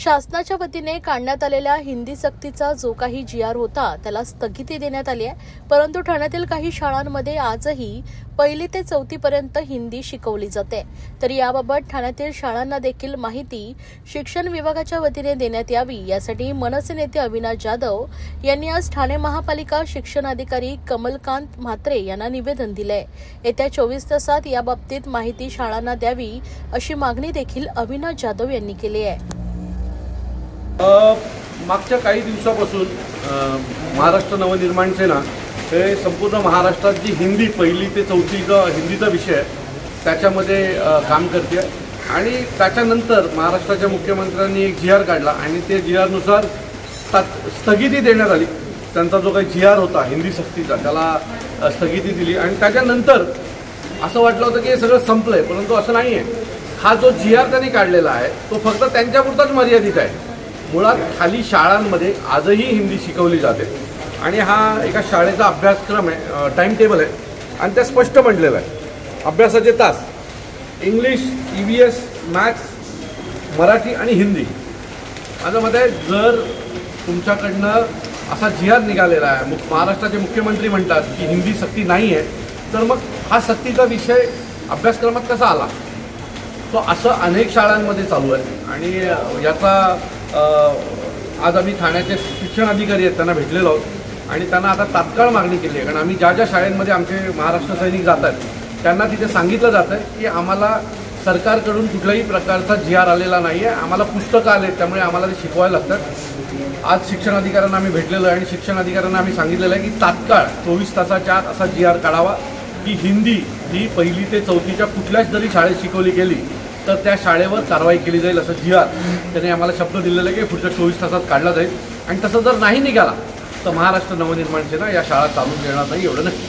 शासनाच्या वतीने काढण्यात आलेल्या हिंदी सक्तीचा जो काही जी.आर. होता त्याला स्थगिती देण्यात आली आहे, परंतु ठाण्यातील काही शाळांमध्ये आजही 1ली ते 4थी पर्यंत हिंदी शिकवली जाते। तर याबाबत ठाण्यातील शाळांना देखील माहिती शिक्षण विभागाच्या वतीने देण्यात यावी, यासाठी मनसे नेते अविनाश जाधव यांनी आज ठाणे महापालिका शिक्षण अधिकारी कमलकांत म्हात्रे यांना निवेदन दिले। येत्या 24 तासात याबाबतीत माहिती शाळांना द्यावी अशी मागणी देखील अविनाश जाधव यांनी केली आहे। मागच्या काही दिवसापासून महाराष्ट्र नवनिर्माण सेना हे संपूर्ण महाराष्ट्रात जी हिंदी 1ली ते 4थीचा हिंदीचा विषय आहे त्याच्यामध्ये काम करते आणि त्याच्यानंतर महाराष्ट्राच्या मुख्यमंत्र्यांनी एक जी.आर. काढला आणि ते जी.आर.नुसार स्थगिती देण्यात आली। त्यांचा जो काही जी.आर. होता हिंदी सक्तीचा त्याला स्थगिती दिली आणि त्याच्यानंतर असं वाटलं होतं की हे सगळं संपलंय, परंतु असं नाही आहे। हा जो जी.आर. त्यांनी काढलेला आहे तो फक्त त्यांच्यापुरताच मर्यादित आहे। मुळात खाली शाळांमध्ये आजही हिंदी शिकवली जाते आणि हा एका शाळेचा अभ्यासक्रम आहे, टाइम टेबल आहे आणि त्या स्पष्ट म्हटलेलं आहे। अभ्यासाचे तास इंग्लिश, EVS, मॅथ्स, मराठी आणि हिंदी। माझं मत आहे जर तुमच्याकडनं असा जी.आर. निघालेला आहे, महाराष्ट्राचे मुख्यमंत्री म्हणतात की हिंदी सक्ती नाही आहे, तर मग हा सक्तीचा विषय अभ्यासक्रमात कसा आला? तो असं अनेक शाळांमध्ये चालू आहे आणि याचा आज आम्ही ठाण्याचे शिक्षण अधिकारी आहेत त्यांना भेटलेलो आहोत आणि त्यांना आता तात्काळ मागणी केली आहे। कारण आम्ही ज्या ज्या शाळांमध्ये आमचे महाराष्ट्र सैनिक जातात त्यांना तिथे सांगितलं जातं की आम्हाला सरकारकडून कुठल्याही प्रकारचा जी.आर. आलेला नाही आहे, आम्हाला पुस्तकं आले त्यामुळे आम्हाला ते शिकवायला लागतात। आज शिक्षण अधिकाऱ्यांना आम्ही भेटलेलो आहे आणि शिक्षण अधिकाऱ्यांना आम्ही सांगितलेलं आहे की तात्काळ 24 तासाच्या आत असा जी.आर. काढावा की हिंदी ही 1ली ते 4थीच्या कुठल्याच जरी शाळेत शिकवली गेली तर त्या शाळेवर कारवाई केली जाईल असं जी.आर. त्यांनी आम्हाला शब्द दिलेला आहे की पुढच्या 24 तासात काढला जाईल आणि तसं जर नाही निघाला तर महाराष्ट्र नवनिर्माण सेना या शाळा चालू देणार नाही, एवढं नक्की।